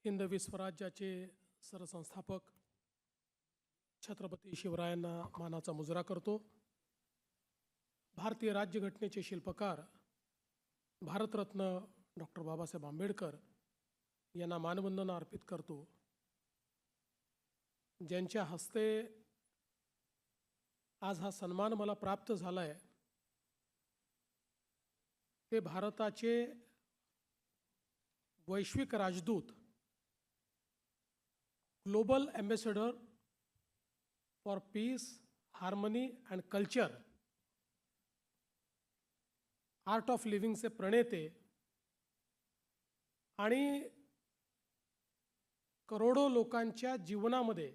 हिंदवी स्वराज्याचे सरसंस्थापक छत्रपती शिवरायांना मानाचा मुजरा करतो। भारतीय राज्यघटनेचे शिल्पकार भारतरत्न डॉक्टर बाबासाहेब आंबेडकर यांना मानवंदना अर्पित करतो, ज्यांच्या हस्ते आज हा सन्मान मला प्राप्त झाला आहे। ते भारताचे वैश्विक राजदूत, global ambassador for peace, harmony and culture, art of लिव्हिंगचे प्रणेते आणि करोडो लोकांच्या जीवनामध्ये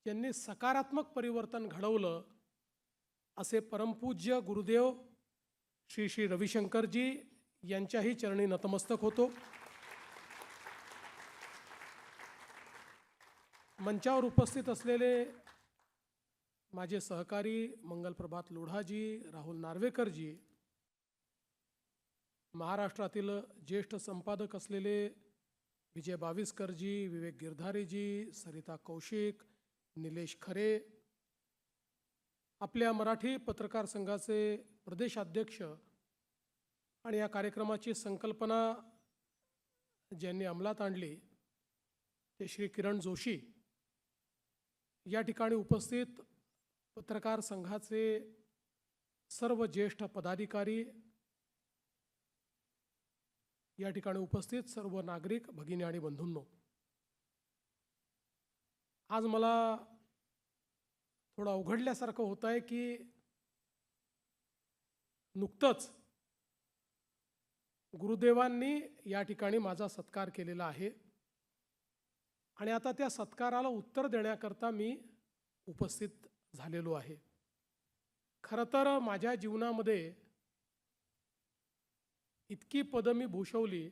ज्यांनी सकारात्मक परिवर्तन घडवलं असे परमपूज्य गुरुदेव श्री श्री रविशंकरजी यांच्याही चरणी नतमस्तक होतो। मंचावर उपस्थित असलेले माझे सहकारी मंगलप्रभात लोढाजी, राहुल नार्वेकरजी, महाराष्ट्रातील ज्येष्ठ संपादक असलेले विजय बाविस्करजी, विवेक गिरधारेजी, सरिता कौशिक, निलेश खरे, आपल्या मराठी पत्रकार संघाचे प्रदेशाध्यक्ष आणि या कार्यक्रमाची संकल्पना ज्यांनी अंमलात आणली ते श्री किरण जोशी, या ठिकाणी उपस्थित पत्रकार संघाचे सर्व ज्येष्ठ पदाधिकारी, या ठिकाणी उपस्थित सर्व नागरिक भगिनी आणि बंधूंनो, आज मला थोडं अवघडल्यासारखं होत आहे की नुकतंच गुरुदेवांनी या ठिकाणी माझा सत्कार केलेला आहे आणि आता त्या सत्काराला उत्तर देण्याकरता मी उपस्थित झालेलो आहे। खरं तर माझ्या जीवनामध्ये इतकी पदं मी भूषवली,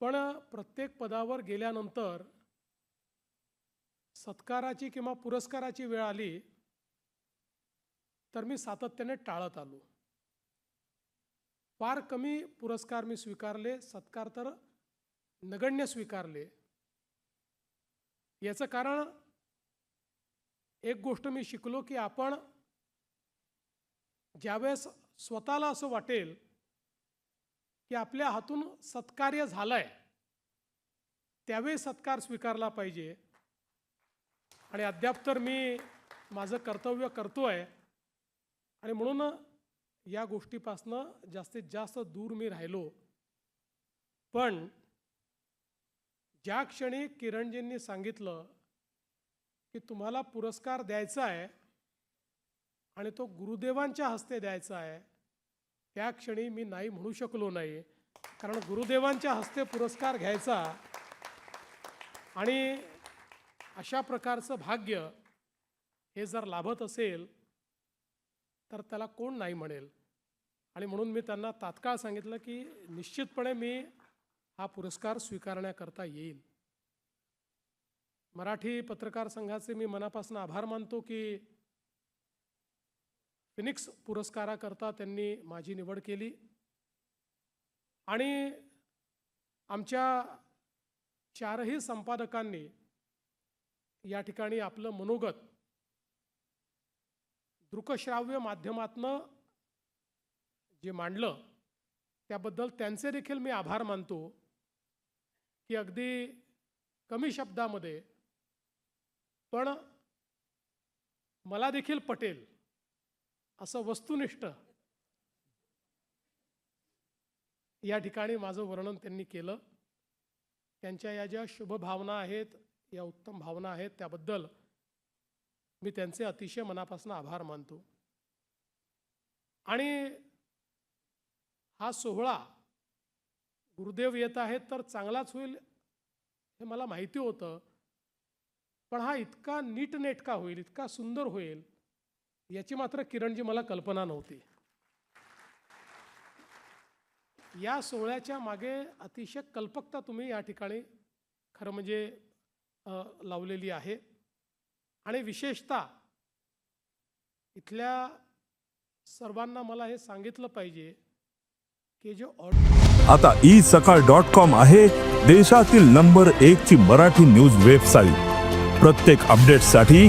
पण प्रत्येक पदावर गेल्यानंतर सत्काराची किंवा पुरस्काराची वेळ आली तर मी सातत्याने टाळत आलो। फार कमी पुरस्कार मी स्वीकारले, सत्कार तर नगण्य स्वीकारले। याचं कारण एक गोष्ट मी शिकलो की आपण ज्यावेळेस स्वतःला असं वाटेल की आपल्या हातून सत्कार्य झालंय, त्यावेळी सत्कार स्वीकारला पाहिजे। आणि अद्याप तर मी माझं कर्तव्य करतोय आणि म्हणून या गोष्टीपासनं जास्तीत जास्त दूर मी राहिलो। पण ज्या क्षणी किरणजींनी सांगितलं की तुम्हाला पुरस्कार द्यायचा आहे आणि तो गुरुदेवांच्या हस्ते द्यायचा आहे, त्या क्षणी मी नाही म्हणू शकलो नाही, कारण गुरुदेवांच्या हस्ते पुरस्कार घ्यायचा आणि अशा प्रकारचं भाग्य हे जर लाभत असेल तर त्याला कोण नाही म्हणेल। आणि म्हणून मी त्यांना तात्काळ सांगितलं की निश्चितपणे मी हा पुरस्कार स्वीकारण्याकरता येईल। मराठी पत्रकार संघाचे मी मनापासून आभार मानतो की फिनिक्स पुरस्काराकरता त्यांनी माझी निवड केली आणि आमच्या चारही संपादकांनी या ठिकाणी आपलं मनोगत दृकश्राव्य माध्यमातनं जे मांडलं त्याबद्दल त्यांचे देखील मी आभार मानतो की अगदी कमी शब्दामध्ये पण मला देखील पटेल असं वस्तुनिष्ठ या ठिकाणी माझं वर्णन त्यांनी केलं। त्यांच्या या ज्या शुभ भावना आहेत, या उत्तम भावना आहेत, त्याबद्दल मी त्यांचे अतिशय मनापासून आभार मानतो। आणि हा सोहळा गुरुदेव येत आहेत तर चांगलाच होईल हे मला माहिती होतं, पण हा इतका नीटनेटका होईल, इतका सुंदर होईल याची मात्र किरणजी मला कल्पना नव्हती। या सोहळ्याच्या मागे अतिशय कल्पकता तुम्ही या ठिकाणी खरं म्हणजे लावलेली आहे आणि विशेषतः इथल्या सर्वांना मला हे सांगितलं पाहिजे की जो आता isakal.com आहे देशातील नंबर 1 ची मराठी न्यूज वेबसाईट. प्रत्येक अपडेटसाठी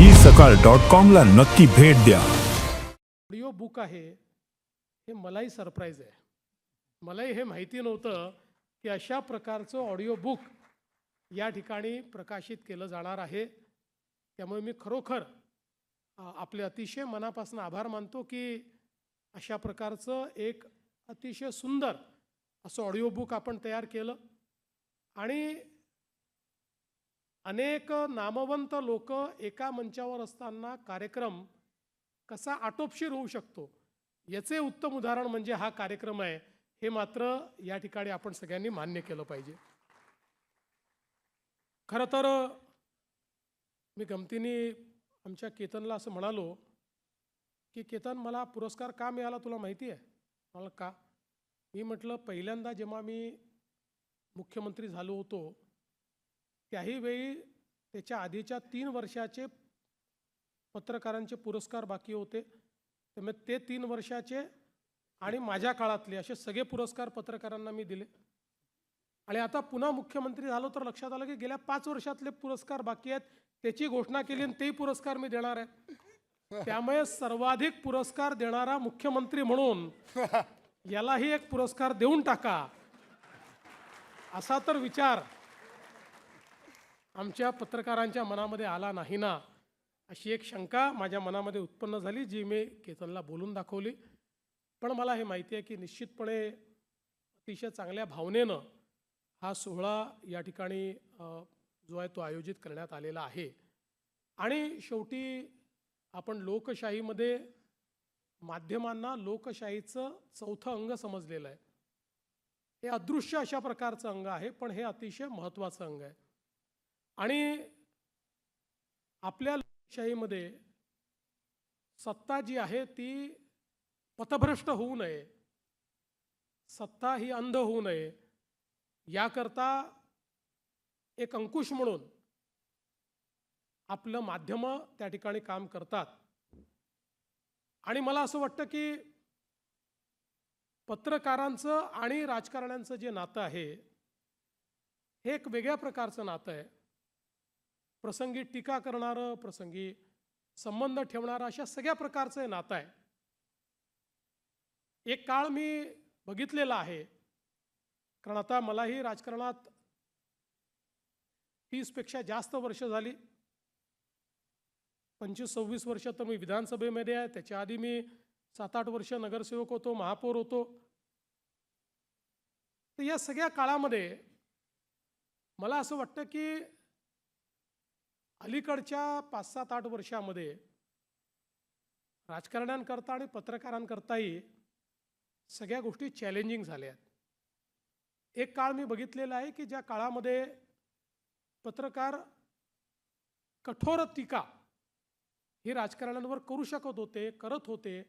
isakal.com ला नक्की भेट द्या. ऑडिओ बुक आहे हे मलाही सरप्राईज आहे. मलाही हे माहिती नव्हतं की अशा प्रकारचं ऑडिओ बुक या ठिकाणी प्रकाशित केलं जाणार आहे. त्यामुळे मी खरोखर आपले अतिशय मनापासून आभार मानतो की अशा प्रकारचं एक अतिशय सुंदर असं ऑडिओ बुक आपण तयार केलं आणि अनेक नामवंत लोक एका मंचावर असताना कार्यक्रम कसा आटोपशीर होऊ शकतो याचे उत्तम उदाहरण म्हणजे हा कार्यक्रम आहे. हे मात्र या ठिकाणी आपण सगळ्यांनी मान्य केलं पाहिजे. खरं तर मी गमतीने आमच्या केतनला असं म्हणालो की केतन मला पुरस्कार का मिळाला तुला माहिती आहे? मला का? मी म्हटलं पहिल्यांदा जेव्हा मी मुख्यमंत्री झालो होतो त्याही वेळी त्याच्या आधीच्या 3 वर्षाचे पत्रकारांचे पुरस्कार बाकी होते. त्यामुळे ते 3 वर्षाचे आणि माझ्या काळातले असे सगळे पुरस्कार पत्रकारांना मी दिले. आणि आता पुन्हा मुख्यमंत्री झालो तर लक्षात आलं की गेल्या 5 वर्षातले पुरस्कार बाकी आहेत. त्याची घोषणा केली आणि तेही पुरस्कार मी देणार आहे. त्यामुळे सर्वाधिक पुरस्कार देणारा मुख्यमंत्री म्हणून यालाही एक पुरस्कार देऊन टाका असा तर विचार आमच्या पत्रकारांच्या मनामध्ये आला नाही ना, अशी एक शंका माझ्या मनामध्ये उत्पन्न झाली जी मी केतनला बोलून दाखवली. पण मला हे माहिती आहे की निश्चितपणे अतिशय चांगल्या भावनेनं हा सोहळा या ठिकाणी जो आहे तो आयोजित करण्यात आलेला आहे. आणि शेवटी आपण लोकशाहीमध्ये माध्यमांना लोकशाहीचं चौथं अंग समजलेलं आहे. हे अदृश्य अशा प्रकारचं अंग आहे पण हे अतिशय महत्त्वाचं अंग आहे. आणि आपल्या लोकशाहीमध्ये सत्ता जी आहे ती पथभ्रष्ट होऊ नये, सत्ता ही अंध होऊ नये याकरता एक अंकुश म्हणून आपलं माध्यमं त्या ठिकाणी काम करतात. आणि मला असं वाटतं की पत्रकारांचं आणि राजकारण्यांचं जे नातं आहे हे एक वेगळ्या प्रकारचं नातं आहे. प्रसंगी टीका करणारं, प्रसंगी संबंध ठेवणारं अशा सगळ्या प्रकारचं हे नातं आहे. एक काळ मी बघितलेला आहे कारण आता मलाही राजकारणात 30 पेक्षा जास्त वर्ष झाली. 25-26 वर्ष तर मी विधानसभेमध्ये आहे. त्याच्या आधी मी 7-8 वर्ष नगरसेवक होतो, महापौर होतो. तर या सगळ्या काळामध्ये मला असं वाटतं की अलीकडच्या 5-7-8 वर्षामध्ये राजकारण्यांकरता आणि पत्रकारांकरताही सगळ्या गोष्टी चॅलेंजिंग झाल्या आहेत. एक काळ मी बघितलेला आहे की ज्या काळामध्ये पत्रकार कठोर टीका ही राजकारण्यांवर करू शकत होते, करत होते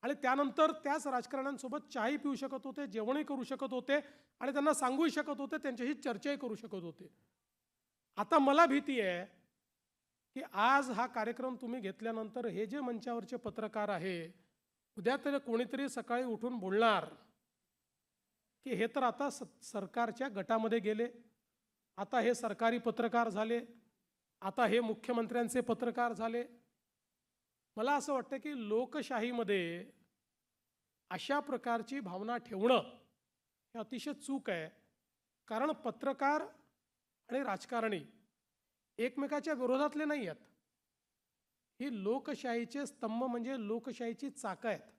आणि त्यानंतर त्याच राजकारण्यांसोबत चहाही पिऊ शकत होते, जेवणही करू शकत होते आणि त्यांना सांगूही शकत होते, त्यांच्याशी चर्चाही करू शकत होते. आता मला भीती आहे की आज हा कार्यक्रम तुम्ही घेतल्यानंतर हे जे मंचावरचे पत्रकार आहे उद्या तरी कोणीतरी सकाळी उठून बोलणार की हे तर आता सरकारच्या गटामध्ये गेले, आता हे सरकारी पत्रकार झाले, आता हे मुख्यमंत्र्यांचे पत्रकार झाले. मला असं वाटतं की लोकशाहीमध्ये अशा प्रकारची भावना ठेवणं हे अतिशय चूक आहे. कारण पत्रकार आणि राजकारणी एकमेकाच्या विरोधातले नाही आहेत. ही लोकशाहीचे स्तंभ म्हणजे लोकशाहीची चाकं आहेत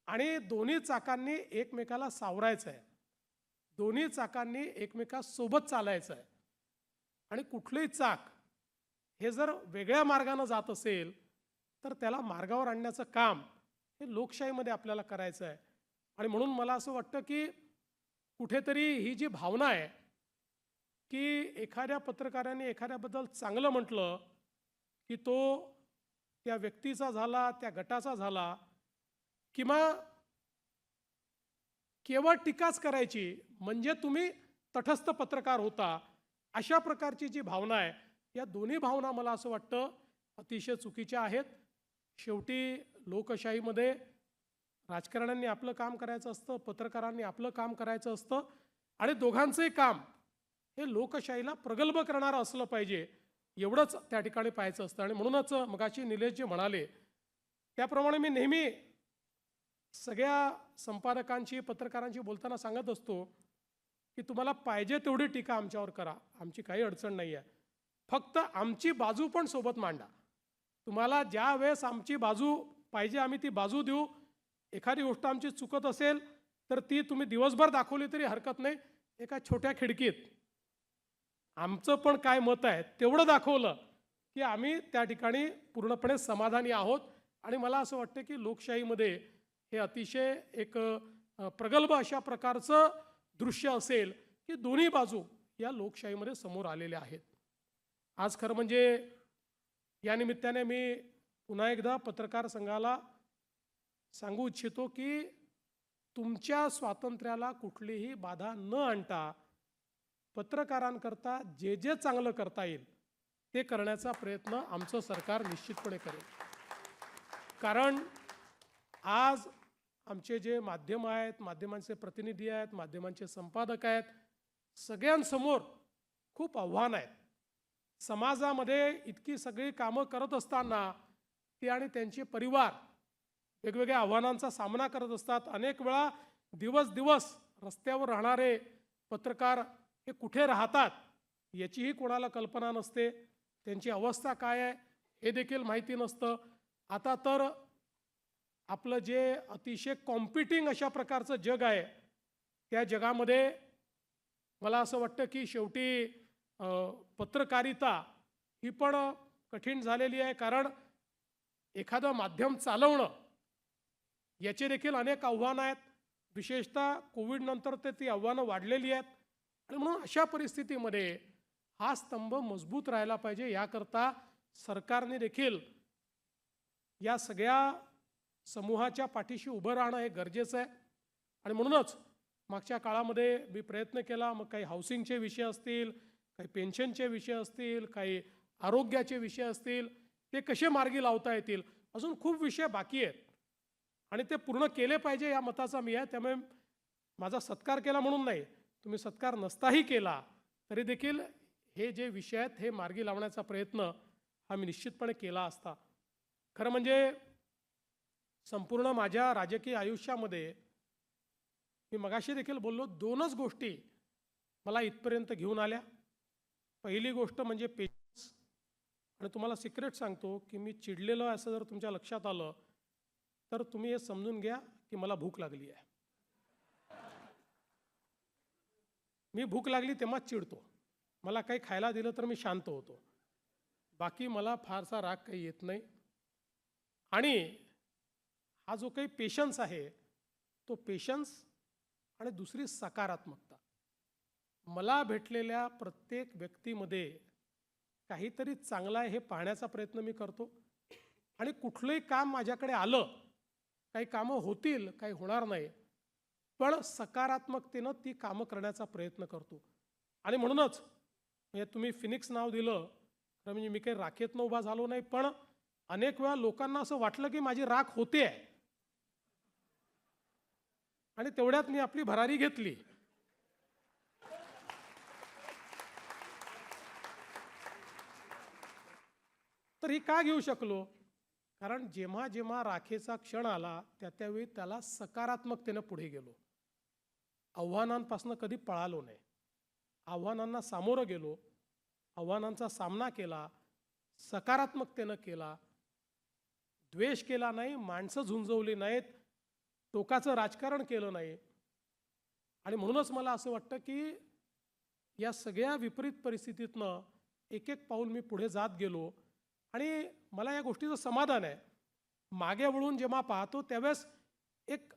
आणि दोन्ही चाकांनी एकमेकाला सावरायचं आहे, दोन्ही चाकांनी एकमेकासोबत चालायचं आहे. आणि कुठलंही चाक हे जर वेगळ्या मार्गाने जात असेल तर त्याला मार्गावर आणण्याचं काम हे लोकशाहीमध्ये आपल्याला करायचं आहे. आणि म्हणून मला असं वाटतं की कुठेतरी ही जी भावना आहे की एखाद्या पत्रकाराने एखाद्याबद्दल चांगलं म्हटलं की तो त्या व्यक्तीचा झाला, त्या गटाचा झाला, किंवा केवळ टीकाच करायची म्हणजे तुम्ही तटस्थ पत्रकार होता, अशा प्रकारची जी भावना आहे या दोन्ही भावना मला असं वाटतं अतिशय चुकीच्या आहेत. शेवटी लोकशाहीमध्ये राजकारण्यांनी आपलं काम करायचं असतं, पत्रकारांनी आपलं काम करायचं असतं आणि दोघांचंही काम हे लोकशाहीला प्रगल्भ करणारं असलं पाहिजे, एवढंच त्या ठिकाणी पाहायचं असतं. आणि म्हणूनच मगाशी निलेश जे म्हणाले त्याप्रमाणे मी नेहमी सगळ्या संपादकांशी, पत्रकारांशी बोलताना सांगत असतो की तुम्हाला पाहिजे तेवढी टीका आमच्यावर करा, आमची काही अडचण नाही आहे, फक्त आमची बाजू पण सोबत मांडा. तुम्हाला ज्या वेळेस आमची बाजू पाहिजे आम्ही ती बाजू देऊ. एखादी गोष्ट आमची चुकत असेल तर ती तुम्ही दिवसभर दाखवली तरी हरकत नाही, एका छोट्या खिडकीत आमचं पण काय मत आहे तेवढं दाखवलं की आम्ही त्या ठिकाणी पूर्णपणे समाधानी आहोत. आणि मला असं वाटतं की लोकशाहीमध्ये हे अतिशय एक प्रगल्भ अशा प्रकारचं दृश्य असेल की दोन्ही बाजू या लोकशाहीमध्ये समोर आलेल्या आहेत. आज खरं म्हणजे या निमित्ताने मी पुन्हा एकदा पत्रकार संघाला सांगू इच्छितो की तुमच्या स्वातंत्र्याला कुठलीही बाधा न आणता पत्रकारांकरता जे जे चांगलं करता येईल ते करण्याचा प्रयत्न आमचं सरकार निश्चितपणे करेल. कारण आज आमचे जे माध्यम आहेत, माध्यमांचे प्रतिनिधी आहेत, माध्यमांचे संपादक आहेत, सगळ्यांसमोर खूप आव्हान आहेत. समाजामध्ये इतकी सगळी कामं करत असताना ते आणि त्यांचे परिवार वेगवेगळ्या आव्हानांचा सामना करत असतात. अनेक वेळा दिवस रस्त्यावर राहणारे पत्रकार हे कुठे राहतात याचीही कोणाला कल्पना नसते, त्यांची अवस्था काय आहे हे देखील माहिती नसतं. आता तर आपलं जे अतिशय कॉम्पिटिंग अशा प्रकारचं जग आहे त्या जगामध्ये मला असं वाटतं की शेवटी पत्रकारिता ही पण कठीण झालेली आहे. कारण एखादं माध्यम चालवणं याचे देखील अनेक आव्हानं आहेत. विशेषतः कोविडनंतर तर ती आव्हानं वाढलेली आहेत. आणि म्हणून अशा परिस्थितीमध्ये हा स्तंभ मजबूत राहायला पाहिजे, याकरता सरकारने देखील या सगळ्या समूहाच्या पाठीशी उभं राहणं हे गरजेचं आहे. आणि म्हणूनच मागच्या काळामध्ये मी प्रयत्न केला, मग काही हाऊसिंगचे विषय असतील, काही पेन्शनचे विषय असतील, काही आरोग्याचे विषय असतील, ते कसे मार्गी लावता येतील, अजून खूप विषय बाकी आहेत आणि ते पूर्ण केले पाहिजे या मताचा मी आहे. त्यामुळे माझा सत्कार केला म्हणून नाही, तुम्ही सत्कार नसताही केला तरी देखील हे जे विषय आहेत हे मार्गी लावण्याचा प्रयत्न हा मी निश्चितपणे केला असता. खरं म्हणजे संपूर्ण माझ्या राजकीय आयुष्यामध्ये मी मगाशी देखील बोललो, दोनच गोष्टी मला इथपर्यंत घेऊन आल्या. पहिली गोष्ट म्हणजे पेशन्स. आणि तुम्हाला सिक्रेट सांगतो की मी चिडलेलो आहे असं जर तुमच्या लक्षात आलं तर तुम्ही हे समजून घ्या की मला भूक लागली आहे. मी भूक लागली तेव्हाच चिडतो. मला काही खायला दिलं तर मी शांत होतो, बाकी मला फारसा राग काही येत नाही. आणि हा जो काही पेशन्स आहे तो पेशन्स आणि दुसरी सकारात्मकता. मला भेटलेल्या प्रत्येक व्यक्तीमध्ये काहीतरी चांगलं आहे हे पाहण्याचा प्रयत्न मी करतो. आणि कुठलंही काम माझ्याकडे आलं, काही कामं होतील, काही होणार नाही, पण सकारात्मकतेनं ती कामं करण्याचा प्रयत्न करतो. आणि म्हणूनच म्हणजे तुम्ही फिनिक्स नाव दिलं तर म्हणजे मी काही राखेतनं उभा झालो नाही, पण अनेक वेळा लोकांना असं वाटलं की माझी राख होते आहे आणि तेवढ्यात मी आपली भरारी घेतली. तर ही का घेऊ शकलो? कारण जेव्हा जेव्हा राखेचा क्षण आला त्यावेळी त्याला सकारात्मकतेनं पुढे गेलो. आव्हानांपासून कधी पळालो नाही, आव्हानांना सामोरं गेलो, आव्हानांचा सामना केला, सकारात्मकतेनं केला, द्वेष केला नाही, माणसं झुंजवली नाहीत, टोकाचं राजकारण केलं नाही. आणि म्हणूनच मला असं वाटतं की या सगळ्या विपरीत परिस्थितीतनं एक एक पाऊल मी पुढे जात गेलो. आणि मला या गोष्टीचं समाधान आहे. मागे वळून जेव्हा पाहतो त्यावेळेस एक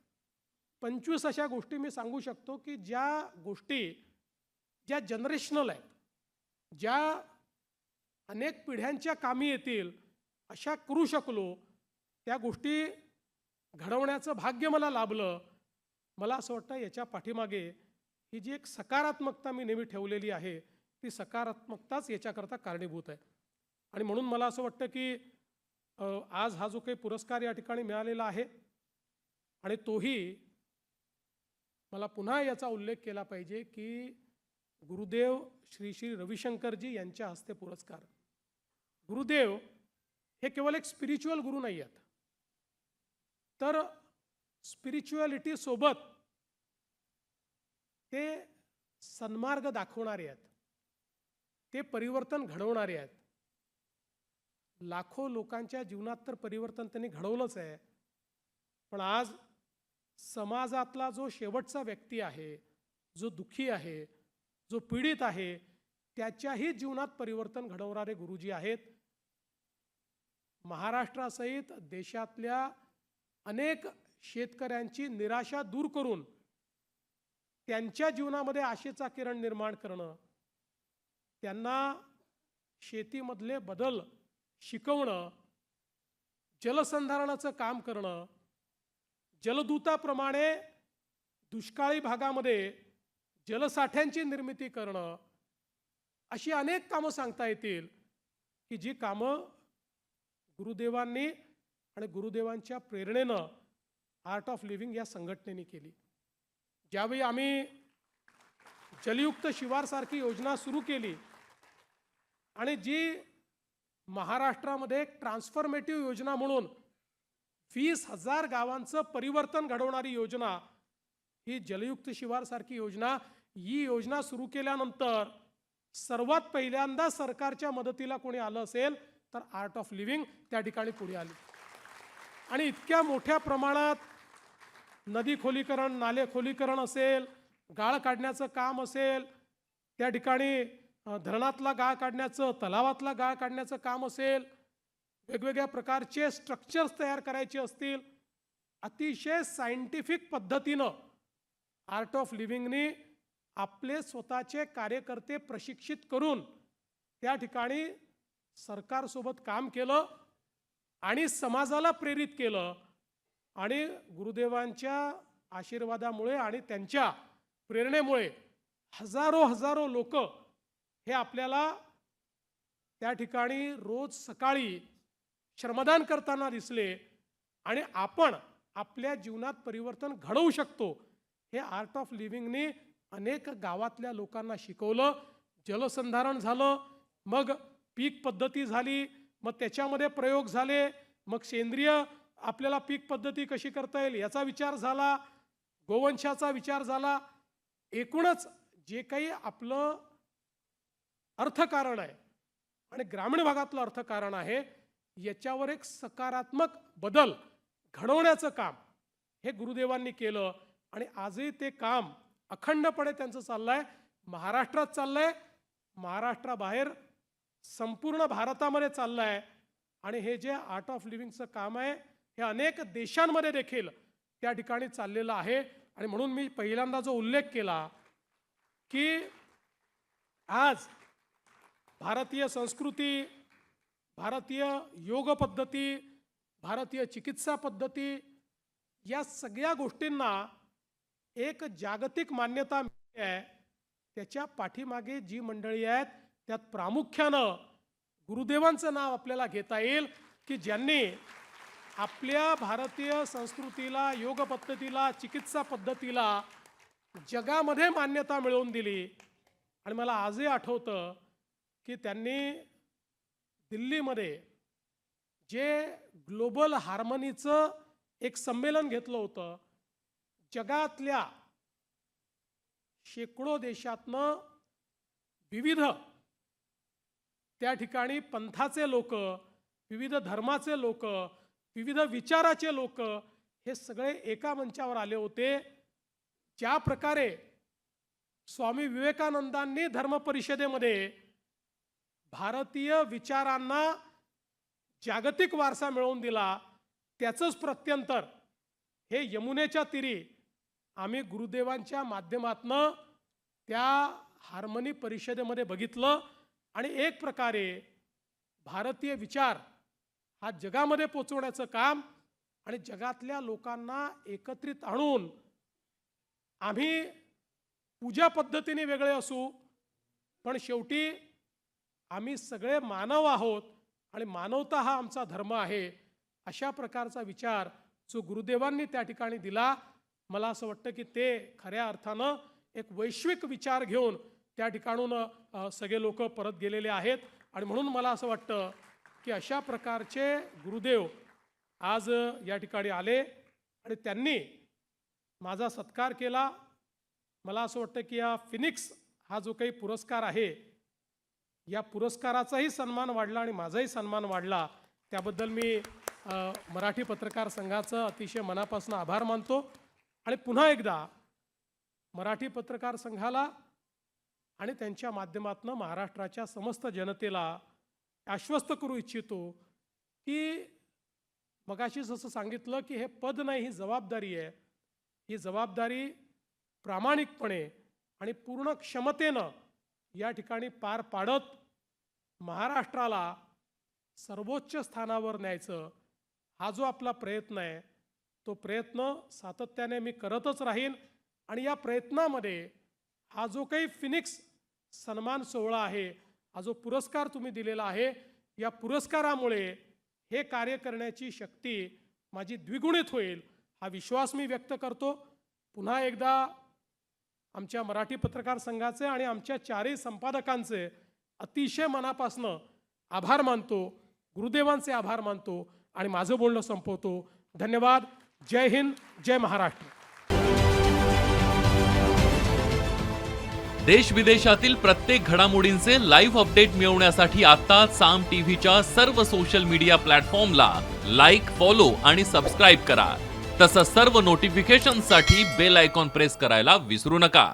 25 अशा गोष्टी मी सांगू शकतो की ज्या गोष्टी ज्या जनरेशनल आहेत, ज्या अनेक पिढ्यांच्या कामी येतील अशा करू शकलो, त्या गोष्टी घडवण्याचं भाग्य मला लाभलं. मला असं वाटतं याच्या पाठीमागे ही जी एक सकारात्मकता मी नेहमी ठेवलेली आहे ती सकारात्मकताच याच्याकरता कारणीभूत आहे. आणि म्हणून मला असं वाटतं की आज हा जो काही पुरस्कार या ठिकाणी मिळालेला आहे आणि तोही मला पुन्हा याचा उल्लेख केला पाहिजे की गुरुदेव श्री श्री रविशंकरजी यांच्या हस्ते पुरस्कार. गुरुदेव हे केवळ एक स्पिरिच्युअल गुरु नाही आहेत, तर स्पिरिच्युअलिटी सोबत ते सन्मार्ग दाखवणारे आहेत, ते परिवर्तन घडवणारे आहेत. लाखो लोकांच्या जीवनात तर परिवर्तन त्यांनी घडवलंच आहे, पण आज समाजातला जो शेवटचा व्यक्ती आहे, जो दुःखी आहे, जो पीडित आहे, त्याच्याही जीवनात परिवर्तन घडवणारे गुरुजी आहेत. महाराष्ट्रासहित देशातल्या अनेक शेतकऱ्यांची निराशा दूर करून त्यांच्या जीवनामध्ये आशेचा किरण निर्माण करणं, त्यांना शेतीमधले बदल शिकवणं, जलसंधारणाचं काम करणं, जलदूताप्रमाणे दुष्काळी भागामध्ये जलसाठ्यांची निर्मिती करणं, अशी अनेक कामं सांगता येतील की जी कामं गुरुदेवांनी आणि गुरुदेवांच्या प्रेरणेनं आर्ट ऑफ लिव्हिंग या संघटनेने केली. ज्यावेळी आम्ही जलयुक्त शिवारसारखी योजना सुरू केली आणि जी महाराष्ट्रामध्ये एक ट्रान्सफॉर्मेटिव्ह योजना म्हणून 20,000 गावांचं परिवर्तन घडवणारी योजना ही जलयुक्त शिवारसारखी योजना, ही योजना सुरू केल्यानंतर सर्वात पहिल्यांदा सरकारच्या मदतीला कोणी आलं असेल तर आर्ट ऑफ लिव्हिंग त्या ठिकाणी पुढे आली. आणि इतक्या मोठ्या प्रमाणात नदी खोलीकरण, नाले खोलीकरण असेल, गाळ काढण्याचं काम असेल, त्या ठिकाणी धरणातला गाळ काढण्याचं, तलावातला गाळ काढण्याचं काम असेल, वेगवेगळ्या प्रकारचे स्ट्रक्चर्स तयार करायचे असतील, अतिशय सायंटिफिक पद्धतीनं आर्ट ऑफ लिव्हिंगनी आपले स्वतःचे कार्यकर्ते प्रशिक्षित करून त्या ठिकाणी सरकारसोबत काम केलं आणि समाजाला प्रेरित केलं. आणि गुरुदेवांच्या आशीर्वादामुळे आणि त्यांच्या प्रेरणेमुळे हजारो लोक हे आपल्याला त्या ठिकाणी रोज सकाळी श्रमदान करताना दिसले. आणि आपण आपल्या जीवनात परिवर्तन घडवू शकतो हे आर्ट ऑफ लिव्हिंगने अनेक गावातल्या लोकांना शिकवलं. जलसंधारण झालं, मग पीक पद्धती झाली, मग त्याच्यामध्ये प्रयोग झाले, मग सेंद्रिय आपल्याला पीक पद्धती कशी करता येईल याचा विचार झाला, गोवंशाचा विचार झाला. एकूणच जे काही आपलं अर्थकारण आहे आणि ग्रामीण भागातलं अर्थकारण आहे याच्यावर एक सकारात्मक बदल घडवण्याचं काम हे गुरुदेवांनी केलं. आणि आजही ते काम अखंडपणे त्यांचं चाललंय. महाराष्ट्रात चाललंय, महाराष्ट्राबाहेर संपूर्ण भारतामध्ये चाललंय. आणि हे जे आर्ट ऑफ लिव्हिंगचं काम आहे हे अनेक देशांमध्ये देखील त्या ठिकाणी चाललेलं आहे. आणि म्हणून मी पहिल्यांदा जो उल्लेख केला की आज भारतीय संस्कृती, भारतीय योग पद्धती, भारतीय चिकित्सा पद्धती या सगळ्या गोष्टींना एक जागतिक मान्यता मिळाली आहे. त्याच्या पाठीमागे जी मंडळी आहेत त्यात प्रामुख्यानं गुरुदेवांचं नाव आपल्याला घेता येईल की ज्यांनी आपल्या भारतीय संस्कृतीला, योग पद्धतीला, चिकित्सा पद्धतीला जगामध्ये मान्यता मिळवून दिली. आणि मला आजही आठवतं की त्यांनी दिल्लीमध्ये जे ग्लोबल हार्मनीचं एक संमेलन घेतलं होतं, जगातल्या शेकडो देशातनं विविध त्या ठिकाणी पंथाचे लोक, विविध धर्माचे लोक, विविध विचाराचे लोक हे सगळे एका मंचावर आले होते. ज्या प्रकारे स्वामी विवेकानंदांनी धर्म परिषदेमध्ये भारतीय विचारांना जागतिक वारसा मिळवून दिला, त्याचंच प्रत्यंतर हे यमुनेच्या तीरी आम्ही गुरुदेवांच्या माध्यमातनं त्या हार्मनी परिषदेमध्ये बघितलं. आणि एक प्रकारे भारतीय विचार हा जगामध्ये पोचवण्याचं काम आणि जगातल्या लोकांना एकत्रित आणून आम्ही पूजा पद्धतीने वेगळे असू पण शेवटी आम्ही सगळे मानव आहोत आणि मानवता हा आमचा धर्म आहे, अशा प्रकारचा विचार जो गुरुदेवांनी त्या ठिकाणी दिला, मला असं वाटतं की ते खऱ्या अर्थानं एक वैश्विक विचार घेऊन त्या ठिकाणून सगळे लोक परत गेलेले आहेत. आणि म्हणून मला असं वाटतं की अशा प्रकारचे गुरुदेव आज या ठिकाणी आले आणि त्यांनी माझा सत्कार केला. मला असं वाटतं की या फिनिक्स हा जो काही पुरस्कार आहे, या पुरस्काराचाही सन्मान वाढला आणि माझाही सन्मान वाढला. त्याबद्दल मी मराठी पत्रकार संघाचं अतिशय मनापासून आभार मानतो. आणि पुन्हा एकदा मराठी पत्रकार संघाला आणि त्यांच्या माध्यमातून महाराष्ट्राच्या समस्त जनतेला आश्वस्त करू इच्छितो की मगाशीच असं सांगितलं की हे पद नाही, ही जबाबदारी आहे. ही जबाबदारी प्रामाणिकपणे आणि पूर्ण क्षमतेनं या ठिकाणी पार पाडत महाराष्ट्राला सर्वोच्च स्थानावर न्यायचं, हा जो आपला प्रयत्न आहे, तो प्रयत्न सातत्याने मी करतच राहीन. आणि या प्रयत्नामध्ये हा जो काही फिनिक्स सन्मान सोहळा आहे, हा जो पुरस्कार तुम्ही दिलेला आहे, या पुरस्कारामुळे हे कार्य करण्याची शक्ती माझी द्विगुणित होईल, हा विश्वास मी व्यक्त करतो. पुन्हा एकदा आमच्या मराठी पत्रकार संघाचे आणि आमच्या चारही संपादकांचे अतिशय मनापासून आभार मानतो, गुरुदेवांचे आभार मानतो आणि माझं बोलणं संपवतो. धन्यवाद. जय हिंद, जय महाराष्ट्र. देश विदेशातील प्रत्येक घडामोडींचे लाईव्ह अपडेट मिळवण्यासाठी आता साम टीव्हीच्या सर्व सोशल मीडिया प्लॅटफॉर्मला लाईक, फॉलो आणि सबस्क्राईब करा. तसंच सर्व नोटिफिकेशनसाठी बेल आयकॉन प्रेस करायला विसरू नका.